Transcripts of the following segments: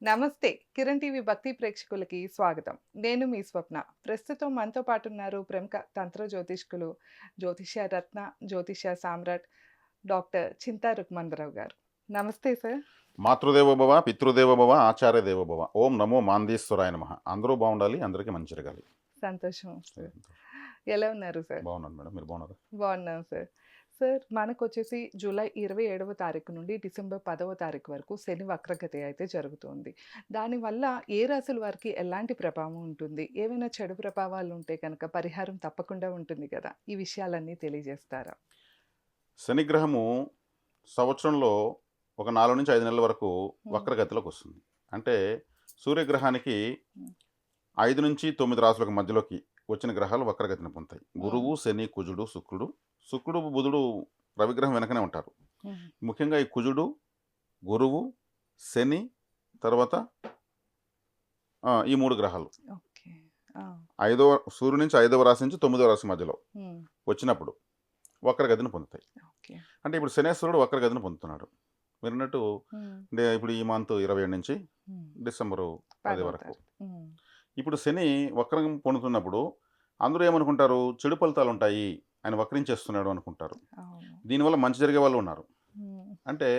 నమస్తే. కిరణ్ టీవీ భక్తి ప్రేక్షకులకి స్వాగతం. నేను మీ స్వప్న. ప్రస్తుతం మనతో పాటున్నారు ప్రముఖ తంత్ర జ్యోతిష్కులు, జ్యోతిష్య రత్న, జ్యోతిష్య సామ్రాట్ డాక్టర్ చింతా రుక్మందరావు గారు. నమస్తే సార్. మాతృదేవో భవ, పితృదేవో భవ, ఆచార్య దేవో భవ. ఓం నమో మాందీశ్వరాయ నమః. అందరూ బాగుండాలి, అందరికీ మంచి జరగాలి. సంతోషం సార్. అదేంతో. ఎలా ఉన్నారు సార్? బాగున్నాను మేడం, మీరు బాగున్నారా? బాగున్నాను సార్. సార్ మనకొచ్చేసి జూలై 27వ తారీఖు నుండి డిసెంబర్ 10వ తారీఖు వరకు శని వక్రగతి అయితే జరుగుతుంది. దానివల్ల ఏ రాశుల వారికి ఎలాంటి ప్రభావం ఉంటుంది? ఏవైనా చెడు ప్రభావాలు ఉంటే కనుక పరిహారం తప్పకుండా ఉంటుంది కదా! ఈ విషయాలన్నీ తెలియజేస్తారా? శనిగ్రహము సంవత్సరంలో ఒక 4-5 నెలల వరకు హ్మ్. వక్రగతిలోకి వస్తుంది. అంటే సూర్యగ్రహానికి హ్మ్. 5-9 రాసులకు మధ్యలోకి వచ్చిన గ్రహాలు వక్రగతిని పొందుతాయి. హ్మ్. గురువు, శని, కుజుడు, శుక్రుడు. శుక్రుడు, బుధుడు రవిగ్రహం వెనకనే ఉంటారు. హ్మ్. ముఖ్యంగా ఈ కుజుడు, గురువు, శని, తర్వాత ఈ 3 గ్రహాలు. ఓకే. ఆ! ఐదవ సూర్యుడి నుంచి 5వ రాశి నుంచి 9వ రాశి మధ్యలో హ్మ్. వచ్చినప్పుడు వక్రగతిని పొందుతాయి. ఓకే. అంటే ఇప్పుడు శనేశ్వరుడు వక్రగతిని పొందుతున్నాడు. మీరన్నట్టు హ్మ్. ఇప్పుడు ఈ మంత్ 27 నుంచి హ్మ్. డిసెంబరు 10 10వ వరకు. తారీఖు. హ్మ్. ఇప్పుడు శని వక్రం పొందుతున్నప్పుడు అందరూ ఏమనుకుంటారు? చెడు ఫలితాలుంటాయి. ఆయన వక్రించేస్తున్నాడు అనుకుంటారు. అవును. దీనివల్ల మంచి జరిగే వాళ్ళు ఉన్నారు. హ్మ్. అంటే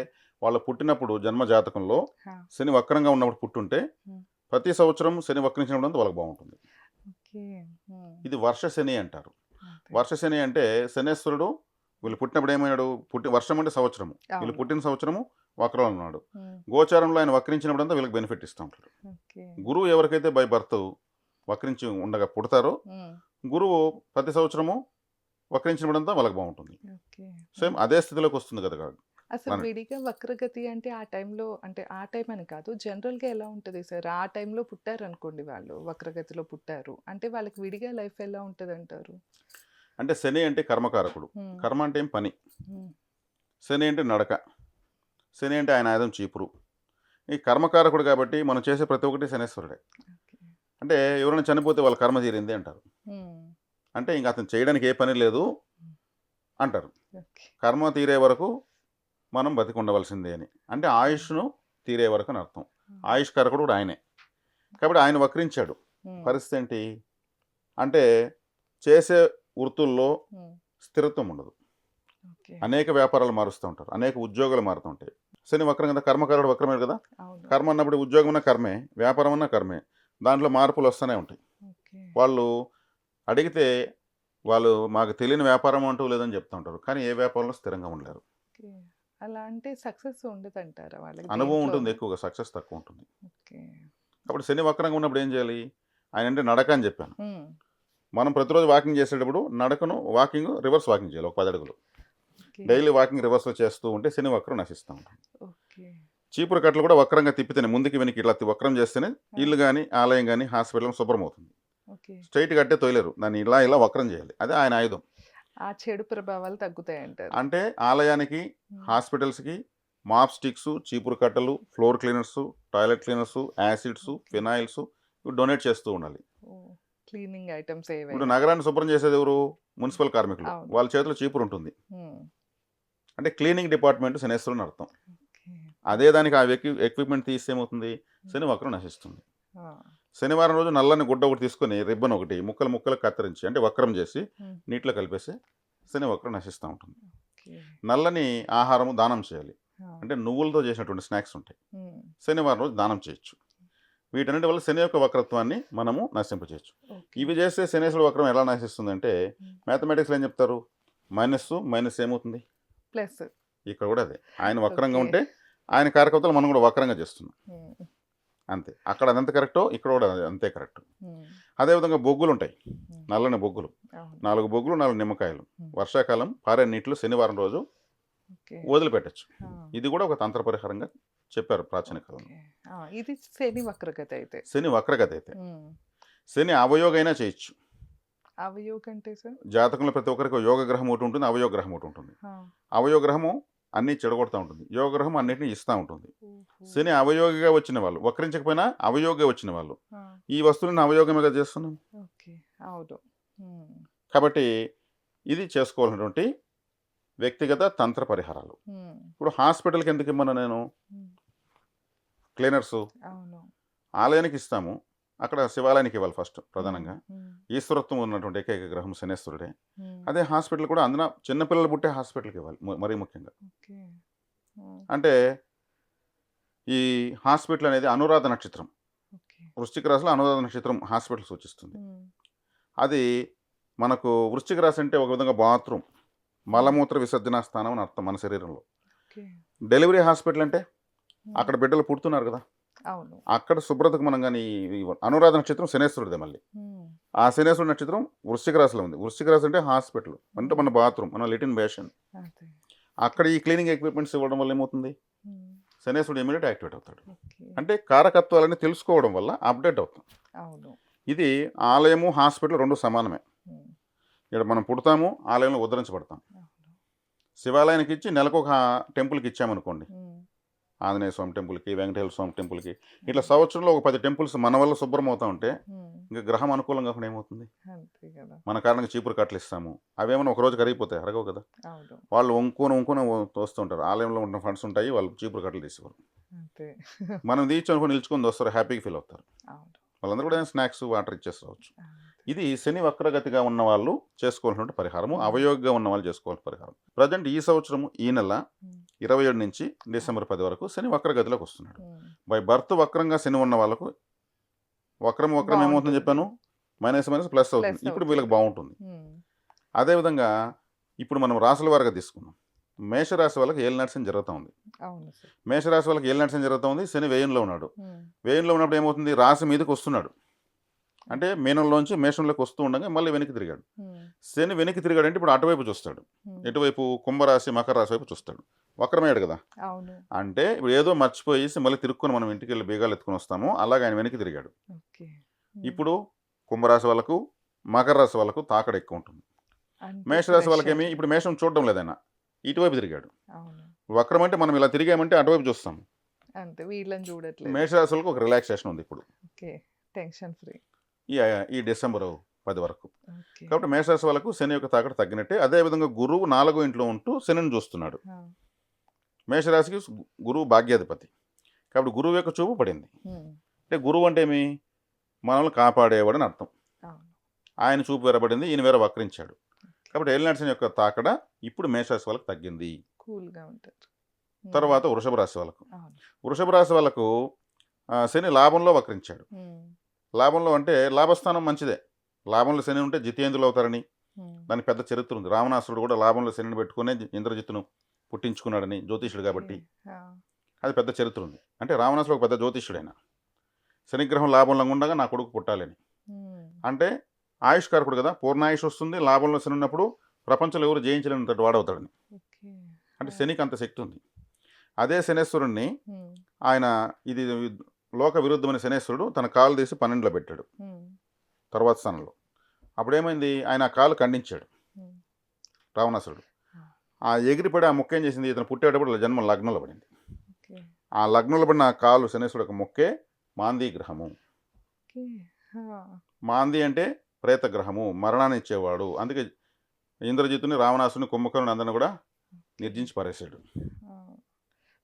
వాళ్ళు పుట్టినప్పుడు జన్మ జాతకంలో ఆ! శని వక్రంగా ఉన్నప్పుడు పుట్టుంటే హ్మ్. ప్రతి సంవత్సరం శని వక్రించినప్పుడంతా వాళ్ళకి బాగుంటుంది. ఓకే. హ్మ్. ఇది వర్ష శని అంటారు. అదే. వర్ష శని అంటే శనేశ్వరుడు వీళ్ళు పుట్టినప్పుడు ఏమైనాడు? వర్షం అంటే సంవత్సరము. వీళ్ళు అవును. పుట్టిన సంవత్సరము వక్రంలో ఉన్నాడు. హ్మ్. గోచారంలో ఆయన వక్రించినప్పుడంతా వీళ్ళకి బెనిఫిట్ ఇస్తూ ఉంటాడు. ఓకే. గురువు ఎవరికైతే బై బర్త్ వక్రించి ఉండగా పుడతారో హ్మ్. గురువు ప్రతి సంవత్సరము వక్రించినప్పుడంతా వాళ్ళకి బాగుంటుంది. ఓకే. సేమ్ హ్మ్. అదే స్థితిలోకి వస్తుంది కదా అసలు ప్లానెట్. విడిగా వక్రగతి అంటే ఆ టైంలో అంటే ఆ టైం అని కాదు. జనరల్‌గా ఎలా ఉంటది సార్? ఆ టైంలో పుట్టారనుకోండి వాళ్ళు. వక్రగతిలో పుట్టారు. అంటే వాళ్ళకి విడిగా లైఫ్ ఎలా ఉంటదంటారు? అంటే శని అంటే కర్మకారకుడు. హ్మ్. కర్మ అంటే ఏం పని. హ్మ్. శని అంటే నడక. శని అంటే ఆయన ఆయుధం చీపురు. ఈ కర్మకారకుడు కాబట్టి మనం చేసే ప్రతి ఒక్కటి శనేశ్వరుడే. ఓకే. అంటే ఎవరైనా చనిపోతే వాళ్ళ కర్మ తీరింది అంటారు. హ్మ్. అంటే ఇంక అతను చేయడానికి ఏ పని లేదు హ్మ్. అంటారు. ఓకే. కర్మ తీరే వరకు మనం బతికి ఉండవలసిందే అని. అంటే హ్మ్. ఆయుష్‌ను తీరే వరకు అని అర్థం. హ్మ్. ఆయుష్కారకుడు కూడా ఆయనే. కాబట్టి ఆయన వక్రించాడు. హ్మ్. పరిస్థితి ఏంటి? అంటే చేసే వృత్తుల్లో హ్మ్. స్థిరత్వం ఉండదు. ఓకే. అనేక వ్యాపారాలు మారుస్తూ ఉంటారు. అనేక ఉద్యోగాలు మారుతూ ఉంటాయి. శని వక్రం కదా! కర్మకారుడు వక్రమే కదా! అవును. కర్మ అన్నప్పుడు ఉద్యోగం అన్నా కర్మే, వ్యాపారం అన్నా కర్మే. దాంట్లో మార్పులు వస్తూనే ఉంటాయి. ఓకే. వాళ్ళు అడిగితే వాళ్ళు మాకు తెలియని వ్యాపారం అంటూ లేదని చెప్తా ఉంటారు. కానీ ఏ వ్యాపారంలో స్థిరంగా ఉండలేరు. ఓకే. అలా అంటే సక్సెస్ ఉండదంటారా వాళ్ళకి అనుభవం ఉంటుంది దేంట్లోనూ? ఎక్కువగా, సక్సెస్ తక్కువ ఉంటుంది. ఓకే. కాబట్టి శని వక్రంగా ఉన్నప్పుడు ఏం చేయాలి? ఆయన అంటే నడక అని చెప్పాను. హ్మ్. మనం ప్రతిరోజు వాకింగ్ చేసేటప్పుడు వాకింగ్ రివర్స్ వాకింగ్ చేయాలి ఒక 10 అడుగులు. ఓకే. డైలీ వాకింగ్ రివర్స్‌లో చేస్తూ ఉంటే శని వక్రం నశిస్తూ ఉంటుంది. ఓకే. చీపురు కట్టలు కూడా వక్రంగా తిప్పితేనే ముందుకి వెనక్కి ఇట్లా వక్రం చేస్తేనే ఆ! ఇల్లు గాని, ఆలయం గాని, హాస్పిటల్ శుభ్రమవుతుంది. ఓకే. స్ట్రెయిట్‌గా అట్టే తొయలేరు. దాన్ని ఇలా ఇలా వక్రం చేయాలి. అదే ఆయన ఆయుధం. ఆ చెడు ప్రభావాలు తగ్గుతాయంటారు. అంటే ఆలయానికి, హ్మ్. హాస్పిటల్స్‌కి మాప్ స్టిక్సు, చీపురు కట్టలు, floor cleaners, toilet cleaners, acids, okay. Phenyls ఇవి డొనేట్ చేస్తూ ఉండాలి. ఓహ్! క్లీనింగ్ ఐటెమ్స్ ఇప్పుడు ఏవైనా. నగరాన్ని శుభ్రం చేసేదెవరు? మున్సిపల్ కార్మికులు. అవును. వాళ్ళ చేతిలో చీపురుంటుంది. హ్మ్. అంటే క్లీనింగ్ డిపార్ట్‌మెంట్ శనేశ్వరుని అర్థం. ఓకే. అదే దానికి ఆ ఎక్విప్‌మెంట్ తీస్తే ఏమవుతుంది? హ్మ్. శని వక్రం నశిస్తుంది. ఆ! శనివారం రోజు నల్లని గుడ్డ ఒకటి తీసుకొని రిబ్బన్ ఒకటి ముక్కలు ముక్కలు కత్తిరించి అంటే వక్రం చేసి హ్మ్. నీటిలో కలిపేసి శని వక్రం నశిస్తూ ఉంటుంది. ఓకే. నల్లని ఆహారము దానం చేయాలి. ఆ! అంటే నువ్వులతో చేసినటువంటి స్నాక్స్ ఉంటాయి. హ్మ్. శనివారం రోజు దానం చేయొచ్చు. వీటన్నిటి వల్ల శని యొక్క వక్రత్వాన్ని మనము నశింపచేయొచ్చు. ఓకే. ఇవి చేస్తే శనేశ్వరుడు వక్రం ఎలా నశిస్తుందంటే హ్మ్. మ్యాథమెటిక్స్‌లో ఏం చెప్తారు? మైనస్ ఏమవుతుంది? ప్లస్. ఇక్కడ కూడా అదే. ఆయన వక్రంగా ఓకే. ఉంటే ఆయన కారకత్వాలు మనం కూడా వక్రంగా చేస్తున్నాం. హ్మ్. అంతే. అక్కడ అదెంత కరెక్టో ఇక్కడ కూడా అది అంతే కరెక్ట్. హ్మ్. అదేవిధంగా బొగ్గులుంటాయి. హ్మ్. నల్లని బొగ్గులు. అవును. 4 బొగ్గులు, 4 నిమ్మకాయలు. హ్మ్. వర్షాకాలం పారే నీటిలో శనివారం రోజు ఓకే. వదిలిపెట్టొచ్చు. ఆ! ఇది కూడా ఒక తంత్ర పరిహారంగా చెప్పారు ప్రాచీన కాలంలో. ఓకే. ఆ! ఇది శని వక్రగతి అయితే. శని వక్రగతి అయితే. హ్మ్. శని అవయోగైనా చేయొచ్చు. అవయోగ్ అంటే సార్? జాతకంలో ప్రతి ఒక్కరికి యోగ గ్రహం ఒకటి ఉంటుంది. అవయోగ గ్రహం ఒకటి ఉంటుంది. ఆ! అవయోగ గ్రహము అన్నీ చెడగొడతా ఉంటుంది. యోగ గ్రహం అన్నిటిని ఇస్తా ఉంటుంది. ఓహో! శని అవయోగిగా వచ్చిన వాళ్ళు, వక్రించకపోయినా అవయోగిగా వచ్చిన వాళ్ళు. ఆ! ఈ వస్తువులను అవయోగమేగా చేస్తున్నాం. ఓకే. అవును. హ్మ్. కాబట్టి ఇది చేసుకోవాల్సినటువంటి వ్యక్తిగత తంత్ర పరిహారాలు. హ్మ్. ఇప్పుడు హాస్పిటల్‌కి ఎందుకిమ్మను నేను? హ్మ్. క్లీనర్సు అవును. ఆలయానికి ఇస్తాము. అక్కడ శివాలయానికి ఇవ్వాలి ఫస్ట్ హ్మ్. ప్రధానంగా. హ్మ్. ఈశ్వరత్వం ఉన్నటువంటి ఏకైక గ్రహం శనేశ్వరుడే. హ్మ్. అదే హాస్పిటల్ కూడా అందున చిన్న పిల్లలు పుట్టే హాస్పిటల్‌కి ఇవ్వాలి. మరీ ముఖ్యంగా. ఓకే. హ్మ్. అంటే ఈ హాస్పిటల్ అనేది అనురాధ నక్షత్రం. ఓకే. వృశ్చిక రాశిలో అనురాధ నక్షత్రం హాస్పిటల్ సూచిస్తుంది. హ్మ్. అది మనకు వృశ్చిక రాశి అంటే ఒక విధంగా బాత్రూమ్. హ్మ్. మలమూత్ర విసర్జన స్థానం అని అర్థం మన శరీరంలో. ఓకే. డెలివరీ హాస్పిటల్ అంటే హ్మ్. అక్కడ బిడ్డలు పుడుతున్నారు కదా! అవును. అక్కడ శుభ్రతకు మనం గాని ఈ అనురాధ నక్షత్రం శనేశ్వరుడిదే మళ్ళీ. హ్మ్. ఆ శనేశ్వరుడి నక్షత్రం వృశ్చిక రాశిలో ఉంది. వృశ్చిక రాశి అంటే హాస్పిటల్. అంటే హ్మ్. మన బాత్రూమ్, మన లెట్రిన్ బేసిన్. అదే. అక్కడ ఈ క్లీనింగ్ ఎక్విప్‌మెంట్స్ ఇవ్వడం వల్ల ఏమవుతుంది? హ్మ్. శనేశ్వరుడు ఇమ్మీడియేట్ యాక్టివేట్ అవుతాడు. ఓకే. అంటే కారకత్వాలని తెలుసుకోవడం వల్ల అప్‌డేట్ అవుతాం. అవును. ఇది ఆలయము, హాస్పిటల్ 2 సమానమే. హ్మ్. ఇక్కడ మనం పుడతాము, ఆలయంలో ఉద్ధరించబడతాం. అవును. శివాలయానికి ఇచ్చి నెలకొక టెంపుల్‌కి ఇచ్చామనుకోండి. హ్మ్. ఆంజనేయ స్వామి టెంపుల్‌కి, వెంకటేశ్వర స్వామి టెంపుల్‌కి ఇట్లా హ్మ్. సంవత్సరంలో ఒక 10 టెంపుల్స్ మన వల్ల శుభ్రం అవుతా ఉంటే, హ్మ్. ఇంక గ్రహం అనుకూలం కాకుండా ఏమవుతుంది? అంతే కదా! మన కారణంగా చీపురు కట్టలు ఇస్తాము. అవేమన్నా ఒక రోజు కరిగిపోతాయి. అరగవు కదా! అవును. వాళ్ళు వంకొని తోస్తుంటారు. ఆలయంలో ఉన్న ఫండ్స్ ఉంటాయి. వాళ్ళు చీపురు కట్టలు తీసేవారు. అంతే. మనం తీర్చనుకొని నిలుచుకొని వస్తారు. హ్యాపీగా ఫీల్ అవుతారు. అవును. వాళ్ళందరూ కూడా స్నాక్స్, వాటర్ ఇచ్చేసి రావచ్చు. అంతే. ఇది శని వక్రగతిగా ఉన్న వాళ్ళు చేసుకోవాల్సినటువంటి పరిహారము. హ్మ్. అవయోగిగా ఉన్న వాళ్ళు చేసుకోవాల్సిన పరిహారం. ప్రజెంట్ ఈ సంవత్సరము ఈ నెల హ్మ్. 27 నుంచి డిసెంబర్ 10 వరకు శని వక్రగతిలోకి వస్తున్నాడు. హ్మ్. బై బర్త్ వక్రంగా శని ఉన్న వాళ్ళకు వక్రం ఏమవుతుందని బావుంటుంది. చెప్పాను? మైనస్ మైనస్ ప్లస్ అవుతుంది. ప్లస్ ఇప్పుడు వీళ్ళకి అవుతుంది. బావుంటుంది. హ్మ్. అదేవిధంగా ఇప్పుడు మనం రాసుల వారీగా తీసుకుందాం. మేషరాశి వాళ్ళకి ఏలినాటి శని జరుగుతా ఉంది. అవును సార్. మేషరాశి వాళ్ళకి ఏలినాటి శని జరుగుతా ఉంది. శని వ్యయంలో ఉన్నాడు. హ్మ్. వ్యయంలో ఉన్నప్పుడు ఏమవుతుంది? రాశి మీదకి వస్తున్నాడు. అంటే మీనంలోంచి మేషంలోకి వస్తూ ఉండగా మళ్ళీ వెనక్కి తిరిగాడు. హ్మ్. శని వెనక్కి తిరిగాడంటే ఇప్పుడు అటువైపు చూస్తాడు. హ్మ్. ఎటువైపు? కుంభరాశి, మకర రాశి వైపు చూస్తాడు. వక్రమయ్యాడు కదా! అవును. అంటే ఇప్పుడు ఏదో మర్చిపోయేసి మళ్ళీ తిరుక్కొని మనం ఇంటికెళ్ళి బీగాలు ఎత్తుకొని వస్తాము. అలాగే ఆయన వెనక్కి తిరిగాడు. ఓకే. హ్మ్. ఇప్పుడు కుంభరాశి వాళ్ళకు, మకర రాశి వాళ్ళకు తాకడ ఎక్కువ ఉంటుంది. అంటే మేషరాశి ప్రెషర్. వాళ్ళకేమి ఇప్పుడు మేషం చూడడం లేదాయన. ఇటువైపు తిరిగాడు. అవును. వక్రం అంటే మనం ఇలా తిరిగామంటే అటువైపు చూస్తాం. అంతే వీళ్ళని చూడట్లేదు. మేషరాశి వాళ్ళకి ఒక రిలాక్సేషన్ ఉంది ఇప్పుడు. ఓకే. Tension free. ఈ ఈ డిసెంబరు 10 వరకు. ఓకే. కాబట్టి మేషరాశి వాళ్ళకు శని యొక్క తాకడ తగ్గినట్టే. అదేవిధంగా గురువు 4వ ఇంట్లో ఉంటూ శనిని చూస్తున్నాడు. ఆ! మేషరాశికి గురువు భాగ్యాధిపతి. కాబట్టి గురువు యొక్క చూపు పడింది. హ్మ్. అంటే గురువు అంటే ఏమి? మనల్ని కాపాడేవాడని అర్థం. అవును. ఆయన చూపు వేరబడింది. ఈయన వేరే వక్రించాడు. కాబట్టి ఏలినాటి శని యొక్క తాకడ ఇప్పుడు మేషరాశి వాళ్ళకి తగ్గింది. కూల్‌గా ఉంటారు. హ్మ్. తర్వాత వృషభ రాశి వాళ్ళకు. అవును. వృషభ రాశి వాళ్ళకు శని లాభంలో వక్రించాడు. హ్మ్. లాభంలో అంటే లాభస్థానం మంచిదే. లాభంలో శని ఉంటే జితేంద్రులు అవుతారని హ్మ్. దానికి పెద్ద చరిత్ర ఉంది. రావణాసురుడు కూడా లాభంలో శనిని పెట్టుకునే ఇంద్రజిత్తును పుట్టించుకున్నాడని జ్యోతిష్యుడు ఓకే. కాబట్టి ఆ! అది పెద్ద చరిత్ర ఉంది. అంటే రావణాసురుడు ఒక పెద్ద జ్యోతిష్యుడైన. శనిగ్రహం లాభంలో ఉండగా నా కొడుకు పుట్టాలని. హ్మ్. అంటే ఆయుష్కారకుడు కదా! పూర్ణాయుష్ వస్తుంది. లాభంలో శని ఉన్నప్పుడు ప్రపంచంలో ఎవరు జయించలేనంతటి వాడవుతాడని. ఓకే. అంటే ఆ! శనికి అంత శక్తి ఉంది. అదే శనేశ్వరుణ్ణి హ్మ్. ఆయన ఇది లోక విరుద్ధమైన శనేశ్వరుడు తన కాలు తీసి 12లో పెట్టాడు. హ్మ్. తర్వాత స్థానంలో. అప్పుడేమైంది? ఆయన ఆ కాలు ఖండించాడు హ్మ్. రావణాసురుడు. ఆ! ఆ ఎగిరిపడి ఆ మొక్క ఏం చేసింది? ఇతను పుట్టేటప్పుడు జన్మ లగ్నంలో పడింది. ఓకే. ఆ లగ్నంలో పడిన ఆ కాలు శనేశ్వరుడు యొక్క మొక్కే మాందీ గ్రహము. ఓకే. ఆ! మాంది అంటే ప్రేత గ్రహము. మరణాన్ని ఇచ్చేవాడు. అందుకే ఇంద్రజిత్తుని, రావణాసుని, కుంభకర్ణుని అందరిని కూడా ఓకే. నిర్జించి పారేశాడు. ఆ!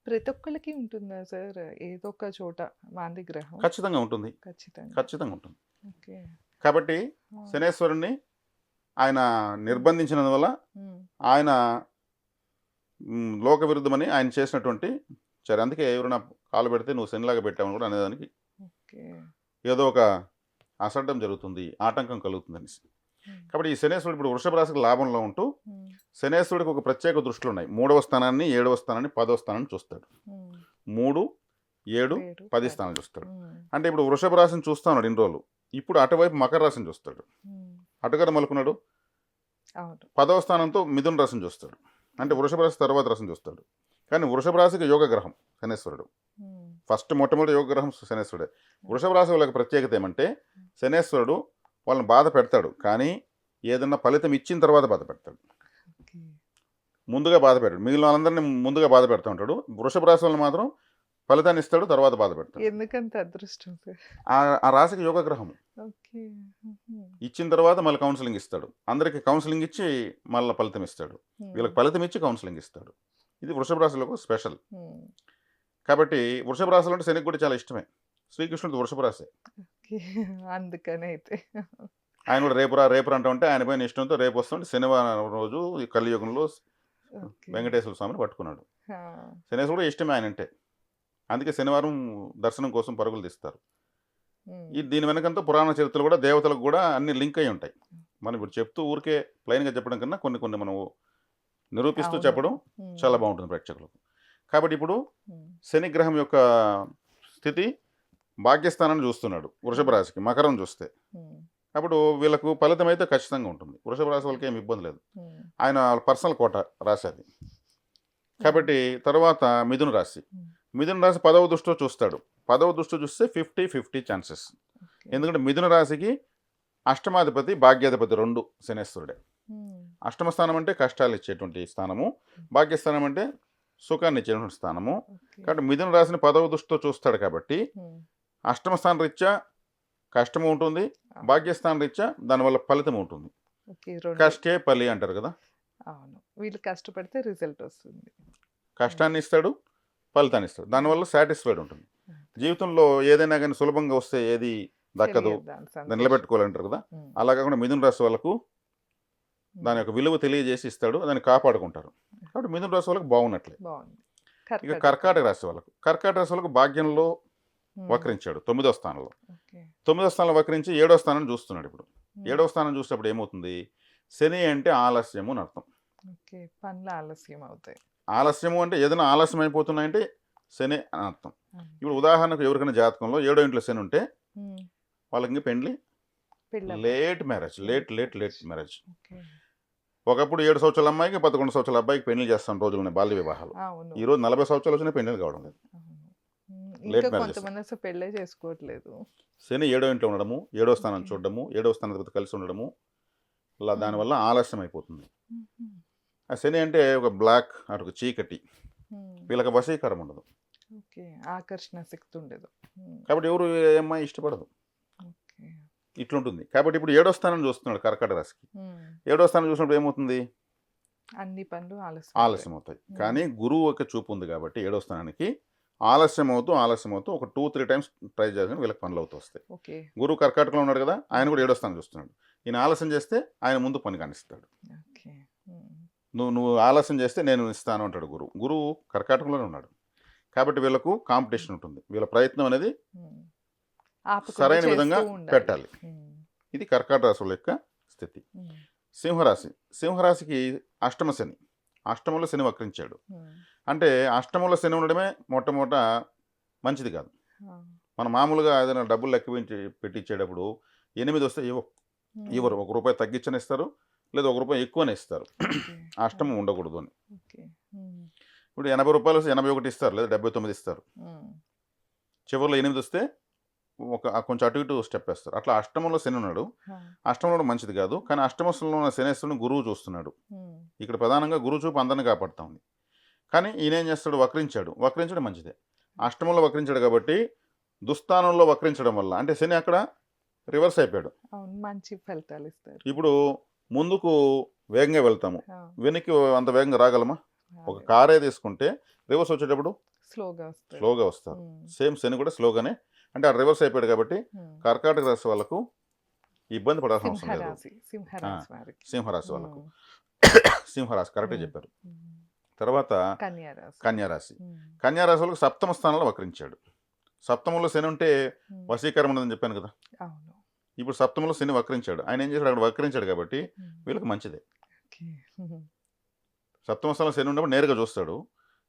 ప్రతి ఒక్కళ్ళకి ఉంటుందా సార్? ఏదో ఒక చోట మాంది గ్రహం? ఖచ్చితంగా ఉంటుంది. ఖచ్చితంగా. ఖచ్చితంగా ఉంటుంది. ఓకే. కాబట్టి ఆ! శనేశ్వరుణ్ణి ఆయన హ్మ్. నిర్బంధించినందువల్ల హ్మ్. ఆయన లోక విరుద్ధమని ఆయన చేసినటువంటి చర్య. అందుకే ఎవరైనా కాలు పెడితే నువ్వు శనిలాగా పెట్టావని కూడా అనేదానికి ఓకే. ఏదో ఒక అసడ్డం జరుగుతుంది, ఆటంకం కలుగుతుందనేసి. హ్మ్. కాబట్టి ఈ శనేశ్వరుడు ఇప్పుడు వృషభ రాశికి లాభంలో ఉంటూ హ్మ్. శనేశ్వరుడికి ఒక ప్రత్యేక దృష్టిలు ఉన్నాయి. 3వ స్థానాన్ని, 7వ స్థానాన్ని, 10వ స్థానాన్ని చూస్తాడు. హ్మ్. 3, 7, 7, 10 10. స్థానాలు చూస్తాడు. హ్మ్. అంటే ఇప్పుడు వృషభ రాశిని చూస్తా ఉన్నాడు ఇన్ని రోజులు. ఇప్పుడు అటువైపు మకర రాశిని చూస్తాడు. హ్మ్. అటు కదా మలుకున్నాడు. అవును. 10వ స్థానంతో మిథున రాశిని చూస్తాడు. అంటే వృషభ రాశి తర్వాత రాశిని చూస్తాడు. కానీ వృషభ రాశికి యోగ గ్రహం శనేశ్వరుడు. హ్మ్. ఫస్ట్ మొట్టమొదటి యోగ గ్రహం శనేశ్వరుడే. హ్మ్. వృషభ రాశి వాళ్ళకి ప్రత్యేకత ఏమంటే శనేశ్వరుడు వాళ్ళని బాధ పెడతాడు. కానీ ఏదన్నా ఫలితం ఇచ్చిన తర్వాత బాధ పెడతాడు. ఓకే. ముందుగా బాధ పెట్టాడు. మిగిలిన వాళ్ళందరినీ ముందుగా బాధ పెడతా ఉంటాడు. వృషభ రాశి వాళ్ళని మాత్రం ఫలితాన్ని ఇస్తాడు. తర్వాత బాధ పెడతాడు. ఎందుకంత అదృష్టం సార్? ఆ రాశికి యోగ గ్రహం. ఓకే. హుహు. ఇచ్చిన తర్వాత మళ్ళీ కౌన్సిలింగ్ ఇస్తాడు. అందరికి కౌన్సిలింగ్ ఇచ్చి మళ్ళీ ఫలితం ఇస్తాడు. హ్మ్. వీళ్ళకి ఫలితం ఇచ్చి కౌన్సిలింగ్ ఇస్తాడు. ఇది వృషభ రాశిలో స్పెషల్. హ్మ్. కాబట్టి వృషభ రాశిలో అంటే శనికి కూడా చాలా ఇష్టమే. శ్రీకృష్ణుడిది వృషభ రాశి. ఓకే. అందుకనే అయితే. ఆయన కూడా రేపురా అంటూ ఉంటే ఆయన పైన ఇష్టంతో రేపు వస్తుంటే శనివారం రోజు ఈ కలియుగంలో ఓకే. వెంకటేశ్వర స్వామిని పట్టుకున్నాడు. ఆ! శనేశ్వరుడు కూడా ఇష్టమే ఆయనంటే. అందుకే శనివారం దర్శనం కోసం పరుగులు తీస్తారు. హ్మ్. దీని వెనకంతా పురాణ చరిత్రలు కూడా దేవతలకు కూడా అన్ని లింక్ అయి ఉంటాయి. మనం ఇప్పుడు చెప్తూ ఊరికే ప్లెయిన్‌గా చెప్పడం కన్నా కొన్ని కొన్ని మనం నిరూపిస్తూ అవును. చెప్పడం హ్మ్. చాలా బాగుంటుంది ప్రేక్షకులకు. కాబట్టి ఇప్పుడు హ్మ్. శని గ్రహం యొక్క స్థితి భాగ్యస్థానాన్ని చూస్తున్నాడు వృషభ హ్మ్. రాశికి, మకరం చూస్తే. హ్మ్. అప్పుడు వీళ్ళకు ఫలితం అయితే ఖచ్చితంగా ఉంటుంది. వృషభ రాశి వాళ్ళకి ఏమి ఇబ్బంది లేదు. హ్మ్. ఆయన పర్సనల్ కోట రాశి అది. హ్మ్. కాబట్టి తర్వాత మిథున రాశి. హ్మ్. మిథున రాశి 10వ దృష్టిలో చూస్తాడు. 10వ దృష్టిలో చూస్తే 50-50 ఛాన్సెస్. ఓకే. ఎందుకంటే మిథున రాశికి అష్టమాధిపతి, భాగ్యాధిపతి 2 శనేశ్వరుడే. హ్మ్. అష్టమ స్థానం అంటే కష్టాలు ఇచ్చేటువంటి స్థానము. భాగ్యస్థానం అంటే సుఖాన్ని ఇచ్చేటువంటి స్థానము. ఓకే. కాబట్టి మిథున రాశిని 10వ దృష్టితో చూస్తాడు కాబట్టి హ్మ్. అష్టమ స్థానం రీత్యా కష్టము ఉంటుంది. ఆ! భాగ్యస్థానం రీత్యా దానివల్ల ఫలితం ఉంటుంది. ఓకే. 2 కష్టే ఫలి అంటారు కదా! అవును. వీళ్ళు కష్టపడితే రిజల్ట్ వస్తుంది. హ్మ్. కష్టాన్ని ఇస్తాడు, ఫలితాన్ని ఇస్తాడు. దానివల్ల సాటిస్ఫైడ్ ఉంటుంది. ఆ! జీవితంలో ఏదైనా గాని సులభంగా వస్తే ఏది దక్కదు. తెలియదు దాని దాన్ని సంతోషం. నిలబెట్టుకోవాలంటారు కదా! హ్మ్. అలా కాకుండా మిథున రాశి వాళ్ళకు దాని హ్మ్. యొక్క విలువ తెలియజేసి ఇస్తాడు. దాన్ని కాపాడుకుంటారు. కాబట్టి మిథున రాశి వాళ్ళకి బాగున్నట్లే. బావుంది. ఇక కర్కాటకం. కర్కాటక రాశి వాళ్ళకు. కర్కాటక రాశి వాళ్ళకు భాగ్యంలో హ్మ్. వక్రించాడు 9వ స్థానంలో. ఓకే. 9వ స్థానంలో వక్రించి 7వ స్థానం చూస్తున్నాడు ఇప్పుడు. హ్మ్. 7వ స్థానం చూసినప్పుడు ఏమవుతుంది? శని అంటే ఆలస్యము అని అర్థం. ఓకే. పనులు ఆలస్యం అవుతాయి. ఆలస్యము అంటే ఏదైనా ఆలస్యం అయిపోతున్నాయంటే శని అని అర్థం. హ్మ్. ఇప్పుడు ఉదాహరణకు ఎవరికైనా జాతకంలో 7వ ఇంట్లో శని ఉంటే హ్మ్. వాళ్ళకి ఇంక పెండ్లి పెళ్ళవ్వదు. Late marriage. Late marriage. Okay. ఒకప్పుడు 7 సంవత్సరాల అమ్మాయికి 11 సంవత్సరాల అబ్బాయికి పెళ్లి చేస్తాం రోజులున్నాయి బాల్య వివాహాలు. అవును. ఈరోజు 40 సంవత్సరాలు వచ్చినా పెళ్లిలు కావడం లేదు. అవును. హ్మ్. లేట్ ఇంకా మ్యారేజెస్. కొంతమంది అసలు పెళ్ళే చేసుకోవట్లేదు. శని 7వ ఇంట్లో ఉండడము, 7వ స్థానం ఓకే. చూడడము, 7వ స్థానాధిపతి కలిసి ఉండడము, అలా హ్మ్. దానివల్ల ఆలస్యం అయిపోతుంది. హుహు. ఆ శని అంటే ఒక బ్లాక్ అటు చీకటి. హ్మ్. వీళ్ళకి వశీకరం ఉండదు. ఓకే. ఆకర్షణ శక్తి ఉండదు. హ్మ్. కాబట్టి ఎవరు ఏ అమ్మాయి ఇష్టపడదు. ఓకే. ఇట్లుంటుంది. కాబట్టి ఇప్పుడు 7వ స్థానం చూస్తున్నాడు కర్కాటక రాశికి. హ్మ్. 7వ స్థానం చూసినప్పుడు ఏమవుతుంది? అన్ని పనులు ఆలస్యం అవుతాయి. ఆలస్యం అవుతాయి. హ్మ్. కానీ గురువు యొక్క చూపు ఉంది కాబట్టి 7వ స్థానానికి ఆలస్యం అవుతూ ఒక 2-3 టైమ్స్ ట్రై చేసిన వీళ్ళకి పనులు అవుతూ వస్తాయి. ఓకే. గురువు కర్కాటకంలో ఉన్నాడు కదా! ఆయన కూడా 7వ స్థానం చూస్తున్నాడు. ఈయన ఆలస్యం చేస్తే ఆయన ముందు పని కానిస్తాడు. ఓకే. హ్మ్. నువ్వు ఆలస్యం చేస్తే నేను ఇస్తాను అంటాడు గురువు. గురువు కర్కాటకంలోనే ఉన్నాడు. కాబట్టి వీళ్ళకు కాంపిటీషన్ ఉంటుంది. వీళ్ళ ప్రయత్నం అనేది హ్మ్. ఆపకుండా సరైన విధంగా చేస్తూ ఉండాలి. పెట్టాలి. హ్మ్. ఇది కర్కాటక రాశుల యొక్క స్థితి. హ్మ్. సింహరాశి. సింహరాశికి అష్టమ శని. అష్టమంలో శని వక్రించాడు. హ్మ్. అంటే అష్టమంలో శని ఉండడమే మొట్టమొదట మంచిది కాదు. ఆ! మనం మామూలుగా ఏదైనా డబ్బులు లెక్క పెట్టించేటప్పుడు 8 వస్తే హ్మ్. ఇవ్వరు. ₹1 తగ్గించని ఇస్తారు. లేదా ₹1 ఎక్కువనే ఇస్తారు. ఓకే. అష్టమం ఉండకూడదు అని. ఓకే. హ్మ్. ఇప్పుడు ₹80 వస్తే 81 ఇస్తారు. లేదా 79 ఇస్తారు. హ్మ్. చివరిలో 8 వస్తే కొంచెం అటు ఇటు స్టెప్ వేస్తారు. అట్లా అష్టమంలో శని ఉన్నాడు. ఆ! అష్టమంలో మంచిది కాదు. కానీ అష్టమస్థంలో ఉన్న శనేశ్వరుని గురువు చూస్తున్నాడు. హ్మ్. ఇక్కడ ప్రధానంగా గురువు చూపు అందరిని కాపాడుతా ఉంది. కానీ ఈయన ఏం చేస్తాడు? వక్రించాడు. వక్రించడం మంచిదే. అష్టమంలో వక్రించాడు కాబట్టి దుస్థానంలో వక్రించడం వల్ల అంటే శని అక్కడ రివర్స్ అయిపోయాడు. అవును. మంచి ఫలితాలిస్తారు. ఇప్పుడు ముందుకు వేగంగా వెళ్తాము. ఆ! వెనక్కి అంత వేగంగా రాగలమా? ఒక రాలేదు. కారే తీసుకుంటే రివర్స్ వచ్చేటప్పుడు స్లోగా వస్తారు. స్లోగా వస్తారు. హ్మ్. సేమ్ శని కూడా స్లోగానే అంటే ఆ రివర్స్ అయిపోయాడు కాబట్టి హ్మ్. కర్కాటక రాశి వాళ్ళకు ఇబ్బంది పడాల్సిన అవసరం లేదు. సింహరాశి వారికి. సింహరాశి వాళ్ళకు. హ్మ్. సింహరాశి కరెక్టే హ్మ్. చెప్పారు. హ్మ్. తర్వాత కన్యా రాశి. కన్యారాశి. హ్మ్. కన్యారాశి వాళ్ళకు సప్తమ స్థానంలో వక్రించాడు. సప్తమంలో శని ఉంటే హ్మ్. వశీకరం ఉండదని చెప్పాను కదా! అవును. ఇప్పుడు సప్తమంలో శని వక్రించాడు. ఆయన ఏం చేశాడు? అక్కడ వక్రించాడు కాబట్టి హ్మ్. వీళ్ళకి మంచిదే. ఓకే. హుహు. సప్తమ స్థానంలో శని ఉన్నప్పుడు నేరుగా చూస్తాడు.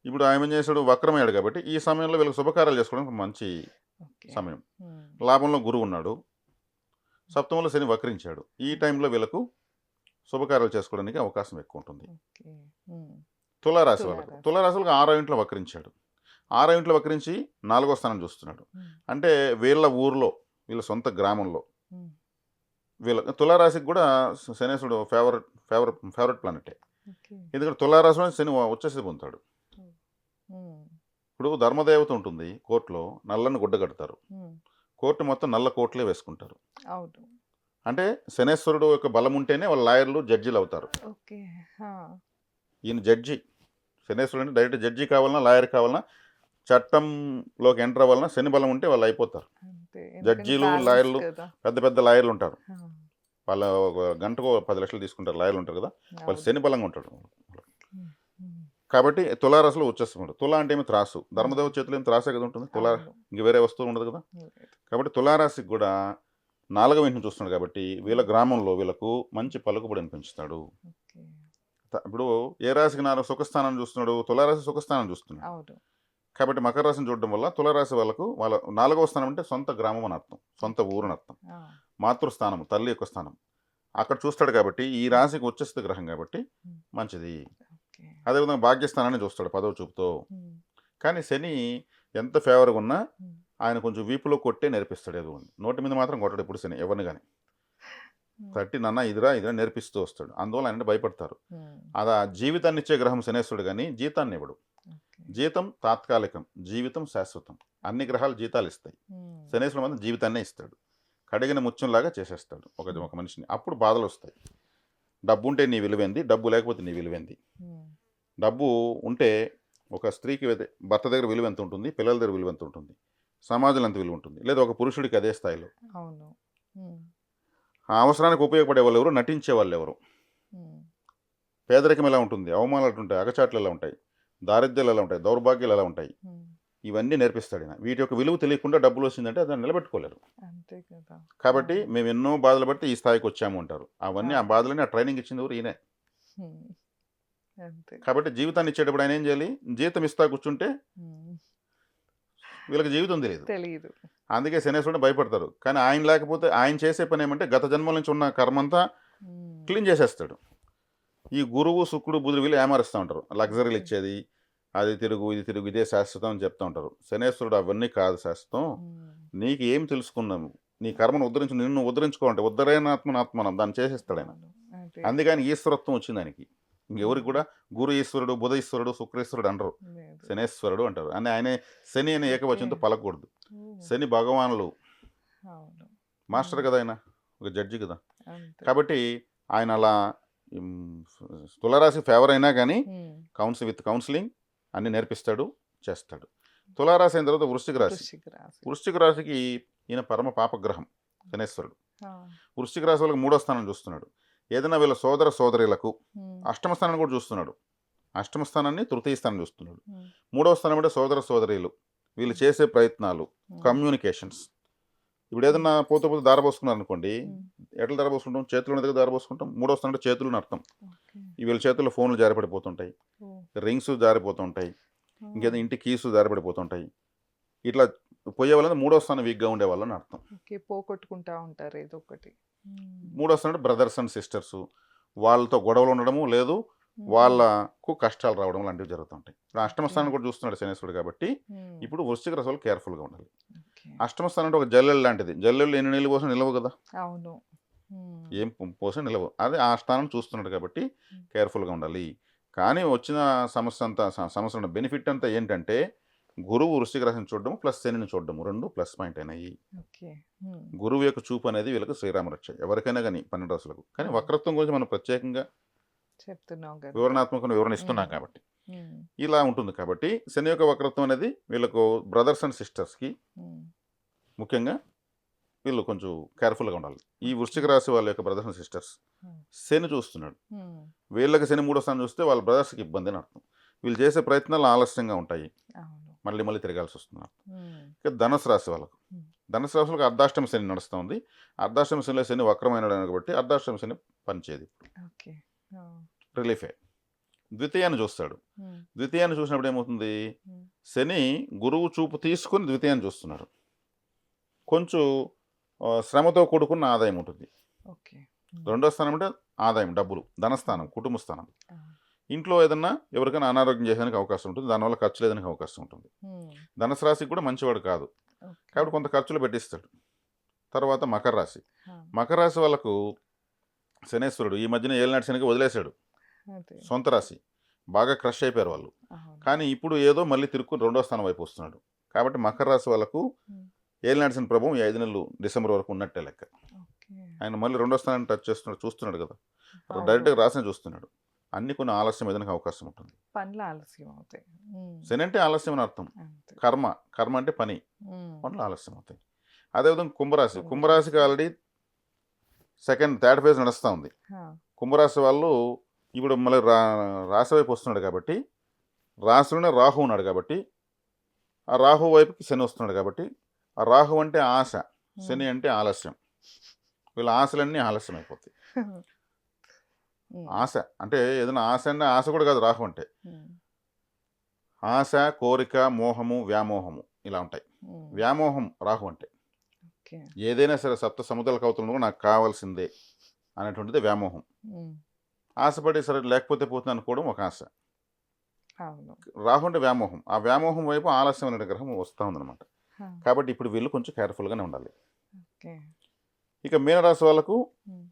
ఇప్పుడు ఆయన ఏం చేశాడు? వక్రమయ్యాడు కాబట్టి ఈ సమయంలో వీళ్ళకి శుభకార్యాలు చేసుకోవడానికి మంచి ఓకే. సమయం. హ్మ్. లాభంలో గురువు ఉన్నాడు. సప్తమంలో శని వక్రించాడు. ఈ టైంలో వీళ్ళకు శుభకార్యాలు చేసుకోవడానికి అవకాశం ఎక్కువ ఉంటుంది. ఓకే. హ్మ్. తులారాశి వాళ్ళకు. తులారాశి. తులారాశి వాళ్ళకి 6వ ఇంట్లో వక్రించాడు. 6వ ఇంట్లో వక్రించి 4వ స్థానం చూస్తున్నాడు. హ్మ్. అంటే వీళ్ళ ఊర్లో, వీళ్ళ సొంత గ్రామంలో హ్మ్. వీళ్ళ తులారాశికి కూడా శనేశ్వరుడు ఫేవరెట్ ప్లానెటే. ఓకే. ఎందుకంటే తులారాశిలో శని ఉచ్చస్థితి పొందుతాడు. హ్మ్. హ్మ్. ఇప్పుడు ధర్మదేవత ఉంటుంది కోర్టులో నల్లని గుడ్డ కడతారు. హ్మ్. కోర్టు మొత్తం నల్ల కోట్లే వేసుకుంటారు. అవును. అంటే శనేశ్వరుడు యొక్క బలం ఉంటేనే వాళ్ళ లాయర్లు జడ్జిలు అవుతారు. ఓకే. ఆ! ఈయన జడ్జి. శనేశ్వరుడు అంటే డైరెక్ట్ జడ్జి కావాలన్నా, లాయర్ కావాలన్నా చట్టంలోకి ఎంటర్ అవ్వాలన్నా శని బలం ఉంటే వాళ్ళు అయిపోతారు. అంతే. ఎందుకంటే జడ్జీలు, బ్యాలెన్స్ లాయర్లు, కదా! పెద్ద పెద్ద లాయర్లు ఉంటారు. ఆ! వాళ్ళ ఒక గంటకు 10,00,000 తీసుకుంటారు లాయర్లు ఉంటారు కదా! వాళ్ళు అవును. శని బలంగా ఉంటాడు. హ్మ్. హ్మ్. కాబట్టి తులారాశిలో వచ్చేస్తున్నాడు. తుల అంటే ఏమి త్రాసు. ధర్మదేవ హ్మ్. చేతిలో ఏమి త్రాసే కదా ఉంటుంది. అవును. ఇంక వేరే వస్తువు ఉండదు కదా! లేదు. కాబట్టి తులారాశికి కూడా 4వ ఇంటిని చూస్తున్నాడు కాబట్టి వీళ్ళ హ్మ్. గ్రామంలో వీళ్ళకు మంచి పలుకుబడిని పెంచుతాడు. ఓకే. ఇప్పుడు ఏ రాశికి 4 సుఖస్థానం చూస్తున్నాడు? తులారాశి సుఖస్థానం చూస్తున్నాడు. అవును. కాబట్టి మకర రాశిని చూడడం వల్ల తులారాశి వాళ్ళకు వాళ్ళ 4వ స్థానం అంటే సొంత గ్రామం అని అర్థం. సొంత ఓకే. ఊరు అని అర్థం. ఆ! మాతృస్థానం, తల్లి యొక్క స్థానం. అక్కడ చూస్తాడు కాబట్టి ఈ హ్మ్. రాశికి ఉచ్చస్థిత గ్రహం కాబట్టి హ్మ్. మంచిది. ఓకే. అదేవిధంగా భాగ్యస్థానాన్ని చూస్తాడు 10వ చూపుతో. హ్మ్. కానీ శని ఎంత ఫేవర్‌గా ఉన్నా హ్మ్. ఆయన కొంచెం వీపులో కొట్టే నేర్పిస్తాడు ఏదో ఒకటి. నోటి మీద మాత్రం కొట్టడు ఎప్పుడు శని ఎవరిని గాని. హ్మ్. తట్టి నాన్న ఇదిరా ఇదిరా నేర్పిస్తూ వస్తాడు. అందువల్ల ఆయన భయపడతారు. హ్మ్. అదా జీవితాన్ని ఇచ్చే గ్రహం శనేశ్వరుడు గాని జీతాన్ని ఇవ్వడు. ఓకే. జీతం తాత్కాలికం, జీవితం శాశ్వతం. అన్ని గ్రహాలు జీతాలు ఇస్తాయి. హ్మ్. శనేశ్వరుడు మాత్రం జీవితాన్నే ఇస్తాడు. కడిగిన ముత్యంలాగా చేసేస్తాడు హ్మ్. ఒక మనిషిని. అప్పుడు బాధలు వస్తాయి. డబ్బు ఉంటే నీ విలువేంది? డబ్బు లేకపోతే నీ విలువేంది? హ్మ్. డబ్బు ఉంటే ఒక స్త్రీకి భర్త దగ్గర విలువ ఎంత ఉంటుంది? పిల్లల దగ్గర విలువ ఎంత ఉంటుంది? సమాజంలో ఎంత విలువ ఉంటుంది? లేదా ఒక పురుషుడికి అదే స్థాయిలో. అవును. హ్మ్. ఆ అవసరానికి ఉపయోగపడే వాళ్ళు ఎవరు? నటించే వాళ్ళు ఎవరు? హ్మ్. పేదరికం ఎలా ఉంటుంది? అవమానాలు ఉంటాయి, అగచాట్లు ఎలా ఉంటాయి, దారిద్ర్యాలు ఎలా ఉంటాయి, దౌర్భాగ్యాలు ఎలా ఉంటాయి, హ్మ్. ఇవన్నీ నేర్పిస్తాడు ఈయన. వీటి యొక్క విలువ తెలియకుండా డబ్బులు వచ్చిందంటే దాన్ని నిలబెట్టుకోలేరు. అంతే కదా! కాబట్టి అవును. మేము ఎన్నో బాధలు పడితే ఈ స్థాయికి వచ్చాము అంటారు. అవన్నీ ఆ అవును. బాధలని ఆ ట్రైనింగ్ ఇచ్చింది ఎవరు? ఈయనే. హ్మ్. అంతే. కాబట్టి జీవితాన్ని ఇచ్చేటప్పుడు ఆయన ఏం చేయాలి? జీతం ఇస్తా కూర్చుంటే హ్మ్. వీళ్ళకి జీవితం తెలియదు. తెలీదు. అందుకే శనేశ్వరుడు భయపడతారు. కానీ ఆయన లేకపోతే ఆయన చేసే పని ఏమంటే గత జన్మల నుంచి ఉన్న కర్మంతా హ్మ్. క్లీన్ చేసేస్తాడు. ఈ గురువు, శుక్రుడు, బుధుడు వీళ్ళు ఏమారుస్తూ ఉంటారు. లగ్జరీలు ఓకే. ఇచ్చేది, అది తిరుగు, ఇది తిరుగు, ఇదే శాశ్వతం అని చెప్తా ఉంటారు. శనేశ్వరుడు అవన్నీ కాదు శాశ్వతం. హ్మ్. నీకు ఏం తెలుసుకున్నావు? నీ కర్మను ఉద్ధరించు నిన్ను ఉద్ధరించుకోవాలంటే ఉద్ధరేనాత్మనాత్మనం దాన్ని చేసేస్తాడు ఆయన. అవును. అదే. అందుకని ఈశ్వరత్వం వచ్చింది ఆయనకి. ఇంకెవరికి హ్మ్. కూడా గురు ఈశ్వరుడు, బుధ ఈశ్వరుడు, శుక్రేశ్వరుడు అనరు. లేదు. శనేశ్వరుడు అంటారు. అని ఆయనే శని అనే ఓకే. ఏకవచనంతో పలకూడదు. ఓహ్! శని భగవానులు. అవును. హ్మ్. మాస్టర్ కదా ఆయన. ఒక జడ్జి కదా! అంతే. కాబట్టి ఆయన అలా తులారాశి ఫేవర్ అయినా కానీ హ్మ్. కౌన్సిలింగ్ అన్ని నేర్పిస్తాడు, చేస్తాడు. తులారాశి అయిన తర్వాత వృశ్చిక రాశి. వృశ్చిక రాశి. వృశ్చిక రాశికి ఈయన పరమ పాపగ్రహం శనేశ్వరుడు. ఆ! వృశ్చిక రాశి వాళ్ళకి 3వ స్థానం చూస్తున్నాడు. ఏదైనా వీళ్ళ సోదర సోదరులకు హ్మ్. అష్టమ స్థానాన్ని కూడా చూస్తున్నాడు. అష్టమ స్థానాన్ని తృతీయ స్థానం చూస్తున్నాడు. హ్మ్. 3వ స్థానం అంటే సోదర సోదరీలు వీళ్ళు హ్మ్. చేసే ప్రయత్నాలు, హ్మ్. కమ్యూనికేషన్స్. ఇప్పుడు హ్మ్. ఏదన్నా పోతే పోతే దారపోసుకున్నారు అనుకోండి, హ్మ్. ఎట్లా దారపోసుకుంటాం? చేతులు దగ్గర దారపోసుకుంటాం. 3వ స్థానం అంటే చేతులు అని అర్థం. ఓకే. ఈ వీళ్ళ చేతుల్లో ఫోన్లు జారిపడిపోతుంటాయి, ఓహ్! రింగ్స్ జారిపోతుంటాయి, ఆ! ఇంకేదో ఇంటి కీసు జారిపడిపోతుంటాయి. ఇట్లా పోయే వాళ్ళని 3వ స్థానం వీక్గా ఉండేవాళ్ళని అర్థం. ఓకే. పోగొట్టుకుంటా ఉంటారు ఏదో ఒకటి. హ్మ్. 3వ స్థానం అంటే బ్రదర్స్ అండ్ సిస్టర్స్ వాళ్ళతో గొడవలు ఉండడము లేదు, హుహు. వాళ్ళకు కష్టాలు రావడం లాంటివి జరుగుతుంటాయి. ఇప్పుడు అష్టమ ఓకే. స్థానం కూడా చూస్తున్నాడు శనేశ్వరుడు కాబట్టి హ్మ్. ఇప్పుడు వృశ్చిక రాశి వాళ్ళు కేర్ఫుల్గా ఉండాలి. ఓకే. అష్టమ స్థానం అంటే ఒక జల్లెలు లాంటిది. జల్లెలు ఎన్ని నీళ్ళు పోసినా నిలవు కదా! అవును. హ్మ్. ఏం పోసినా నిలవు. అదే ఆ స్థానం చూస్తున్నాడు కాబట్టి హ్మ్. కేర్ఫుల్గా ఉండాలి. కానీ వచ్చిన సమస్య అంతా సంవత్సరం బెనిఫిట్ అంతా ఏంటంటే గురువు వృశ్చిక రాశిని చూడడం ప్లస్ శనిని చూడడం 2 ప్లస్ పాయింట్ అయినాయి. ఓకే. హ్మ్. గురువు యొక్క చూపు అనేది వీళ్ళకి శ్రీరామ రక్ష. ఎవరికైనా కానీ 12 రాశులకు. కానీ హ్మ్. వక్రత్వం గురించి మనం ప్రత్యేకంగా చెప్తున్నావు గనుక. వివరణాత్మకంగా వివరణ ఇస్తున్నాం హ్మ్. కాబట్టి. హ్మ్. ఇలా ఉంటుంది కాబట్టి శని యొక్క వక్రత్వం అనేది వీళ్ళకు బ్రదర్స్ అండ్ సిస్టర్స్‌కి హ్మ్. ముఖ్యంగా వీళ్ళు కొంచెం కేర్‌ఫుల్‌గా ఉండాలి. ఈ ఓకే. వృశ్చిక రాశి వాళ్ళ యొక్క బ్రదర్స్ అండ్ సిస్టర్స్ హ్మ్. శని చూస్తున్నాడు. హ్మ్. వీళ్ళకి శని 3వ స్థానం చూస్తే వాళ్ళ బ్రదర్స్‌కి ఇబ్బంది అని అర్థం. వీళ్ళు చేసే ప్రయత్నాలు ఆలస్యంగా ఉంటాయి. అవును. మళ్ళీ మళ్ళీ తిరగాల్సొస్తుంది. హ్మ్. ఇక ధనుసు రాశి వాళ్ళకు. హ్మ్. ధనుసు రాశి వాళ్ళకి అర్ధాష్టమ శని నడుస్తుంది. అర్ధాష్టమ శనిలో శని వక్రమైనడు కాబట్టి అర్ధాష్టమ శని పనిచేయదు. ఓకే. ఆ! రిలీఫే. ద్వితీయాన్ని చూస్తాడు. హ్మ్. ద్వితీయాన్ని చూసినప్పుడు ఏమవుతుంది? హ్మ్. శని గురువు చూపు తీసుకొని ద్వితీయాన్ని చూస్తున్నాడు. కొంచెం శ్రమతో కూడుకున్న ఆదాయం ఉంటుంది. ఓకే. హ్మ్. రెండో స్థానం అంటే ఆదాయం, డబ్బులు, ధనస్థానం, హ్మ్. కుటుంబ స్థానం. ఆ! ఇంట్లో ఏదన్నా ఎవరికైనా అనారోగ్యం చేసేదానికి అవకాశం ఉంటుంది. దానివల్ల ఖర్చు లేదానికి అవకాశం ఉంటుంది. హ్మ్. ధనుసు రాశికి కూడా మంచివాడు కాదు. ఓకే. కాబట్టి కొంత ఖర్చులు పెట్టిస్తాడు. తర్వాత మకర రాశి. ఆ! మకర రాశి వాళ్ళకు శనేశ్వరుడు ఈ మధ్యన ఏలినాటి శనికి వదిలేశాడు. అదే. సొంత రాశి. బాగా క్రష్ అయిపోయారు వాళ్ళు. అవును. కానీ ఇప్పుడు ఏదో మళ్ళీ తిరుక్కొని రెండో స్థానం వైపు వస్తున్నాడు. కాబట్టి మకర రాశి వాళ్ళకు హ్మ్. ఏలినాటి శని ప్రభావం ఈ 5 నెలలు డిసెంబర్ వరకు ఉన్నట్టే లెక్క. ఓకే. ఆయన మళ్ళీ రెండో స్థానాన్ని టచ్ చేస్తున్నాడు చూస్తున్నాడు కదా! అవును. డైరెక్ట్‌గా రాశిని చూస్తున్నాడు. అన్ని కొన్ని ఆలస్యం ఏదైనా అవకాశం ఉంటుంది. పనులు ఆలస్యం అవుతాయి. శని అంటే ఆలస్యం అని అర్థం. అంతే. కర్మ అంటే పని. ఉమ్, పనులు ఆలస్యం అవుతాయి. అదేవిధంగా కుంభరాశి. కుంభరాశి. కుంభరాశికి ఆల్రెడీ థర్డ్ ఫేజ్ నడుస్తూ ఉంది. హా, కుంభరాశి వాళ్ళు ఇప్పుడు మళ్ళీ రాశి వైపు వస్తున్నాడు కాబట్టి, రాశిలోనే రాహు ఉన్నాడు కాబట్టి, ఆ రాహు వైపుకి శని వస్తున్నాడు కాబట్టి, ఆ రాహు అంటే ఆశ, శని అంటే ఆలస్యం. వీళ్ళ ఆశలన్నీ ఆలస్యం అయిపోతాయి. ఉమ్, ఆశ అంటే ఏదైనా ఆశ అంటే ఆశ కూడా కాదు రాహు అంటే. ఉమ్, ఆశ, కోరిక, మోహము, వ్యామోహము ఇలా ఉంటాయి. ఉమ్, వ్యామోహం రాహు అంటే. ఓకే. ఏదైనా సరే సప్త సముద్రాల కవుతుల్లో నాకు కావాల్సిందే అనేటువంటిది వ్యామోహం. ఉమ్, ఆశపడి సరే లేకపోతే పోతుంది అనుకోవడం ఒక ఆశ. అవును. రాహు అంటే వ్యామోహం. ఆ వ్యామోహం వైపు ఆలస్యం అనే గ్రహం వస్తూ ఉందన్నమాట. హా, కాబట్టి ఇప్పుడు వీళ్ళు కొంచెం కేర్ఫుల్గానే ఉండాలి. ఓకే. ఇక మీనరాశి వాళ్ళకు ఉమ్,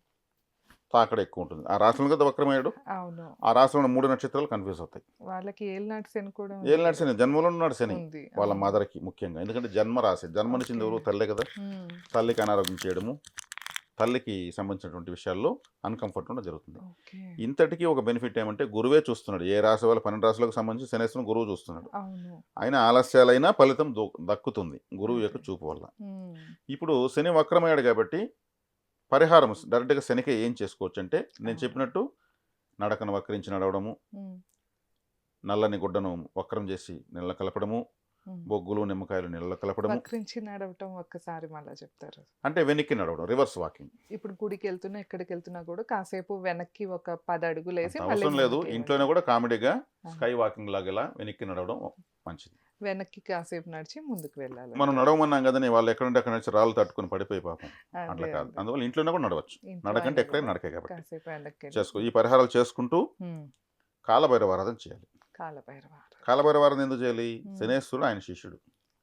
తాకడ ఎక్కువ ఉంటుంది. ఆ రాశిలో కదా వక్రమయ్యాడు. అవును. ఆ రాశిలో ఉన్న 3 నక్షత్రాలు కన్ఫ్యూజ్ అవుతాయి. వాళ్ళకి ఏలినాటి శని కూడా ఏలినాటి శని జన్మలో ఉన్నాడు శని. ఉంది. వాళ్ళ అవును. మదర్కి ముఖ్యంగా. ఎందుకంటే జన్మ రాశి. జన్మనిచ్చింది ఎవరు? ఓకే. తల్లే కదా. ఉమ్, తల్లికి అనారోగ్యం చేయడము, తల్లికి సంబంధించినటువంటి విషయాల్లో అన్కంఫర్ట్ ఉండడం జరుగుతుంది. ఓకే. ఇంతటికీ ఒక బెనిఫిట్ ఏమంటే గురువే చూస్తున్నాడు. ఏ రాశి వాళ్ళ 12 రాశులకు సంబంధించి శనేశ్వరం గురువు చూస్తున్నాడు. అవును. అయినా ఆలస్యాలైనా ఫలితం దక్కుతుంది గురువు యొక్క అంతే. చూపు వల్ల. ఉమ్, ఇప్పుడు శని వక్రమయ్యాడు కాబట్టి పరిహారం డైరెక్ట్గా శనికి ఏం చేసుకోవచ్చు అంటే నేను అవును. చెప్పినట్టు నడకను వక్రించి నడవడము, ఉమ్, నల్లని గుడ్డను వక్రం చేసి నీళ్ళ కలపడము, ఉమ్. బొగ్గులు నిమ్మకాయలు నీళ్ళ కలపడము, వక్రించి నడవటం ఒక్కసారి మళ్ళా చెప్తారు. అంటే వెనక్కి నడవడం, రివర్స్ వాకింగ్. ఇప్పుడు గుడికి వెళ్తున్నా ఎక్కడికి వెళ్తున్నా కూడా కాసేపు వెనక్కి ఒక 10 అడుగులు వేసి అంత మళ్ళీ అవసరం లేదు. ముందుకి ఇంట్లోనే కూడా కామెడీగా ఆ. స్కై వాకింగ్ లాగా ఇలా వెనక్కి నడవడం మంచిది. వెనక్కి కాసేపు నడిచి ముందుకు వెళ్ళాలి. మనం నడవమన్నాం కదని వాళ్ళు ఎక్కడుంటే అక్కడ నుంచి రాళ్ళు తట్టుకొని పడిపోయి పాపం అట్లా అదే కాదు. అదే. అందువల్ల ఇంట్లోనే కూడా నడవచ్చు. ఇంట్లో నడకంటే అయినా ఎక్కడైనా కూడా నడకే కాబట్టి కాసేపు వెనక్కి వెళ్ళి చేసుకో. ఈ పరిహారాలు చేసుకుంటూ ఉమ్, కాలభైరవారాధన చేయాలి. కాలభైరవ. కాలభైరవారాధన ఎందుకు చేయాలి? ఉమ్. శనేశ్వరుడు ఆయన శిష్యుడు.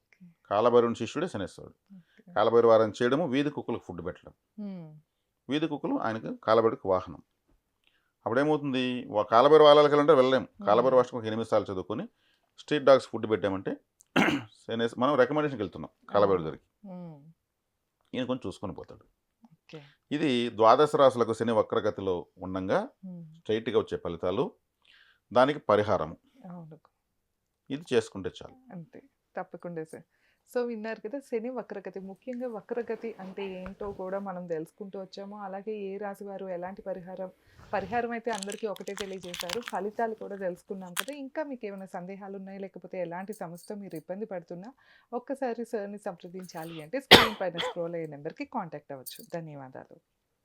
ఓకే. కాలభైరవుని శిష్యుడే శనేశ్వరుడు. ఓకే. కాలభైరవారాధన చేయడము, వీధి కుక్కలకు ఫుడ్ పెట్టడం. ఉమ్, వీధి కుక్కలు ఆయనకు కాలభైరవుడికి వాహనం. అప్పుడేమవుతుంది? కాలభైరవ ఆలయాలకు వెళ్ళాలంటే వెళ్ళలేం. కాలభైరవ అష్టకం 8 సార్లు చదువుకొని స్ట్రీట్ డాగ్స్ ఫుడ్ పెట్టామంటే మనం రికమెండేషన్కి వెళ్తున్నాం కాలభైరవ దగ్గరికి. ఉమ్, ఈయన కొంచెం చూసుకొని పోతాడు. ఓకే. ఇది ద్వాదశ రాశులకు శని వక్రగతిలో ఉండంగా ఉమ్, స్ట్రైట్గా వచ్చే ఫలితాలు, దానికి పరిహారం అవును. ఇది చేసుకుంటే చాలు. అంతే. తప్పకుండా సార్. సో విన్నారు కదా శని వక్రగతి. ముఖ్యంగా వక్రగతి అంటే ఏంటో కూడా మనం తెలుసుకుంటూ వచ్చాము. అలాగే ఏ రాశి వారు ఎలాంటి పరిహారం అయితే అందరికీ ఒకటే తెలియజేశారు. ఫలితాలు కూడా తెలుసుకున్నాం కదా. ఇంకా మీకు ఏమైనా సందేహాలు ఉన్నాయి, లేకపోతే ఎలాంటి సమస్యతో మీరు ఇబ్బంది పడుతున్నా ఒక్కసారి సార్ని సంప్రదించాలి అంటే స్క్రీన్ పైన స్క్రోల్ అయ్యే నెంబర్కి కాంటాక్ట్ అవ్వచ్చు. ధన్యవాదాలు.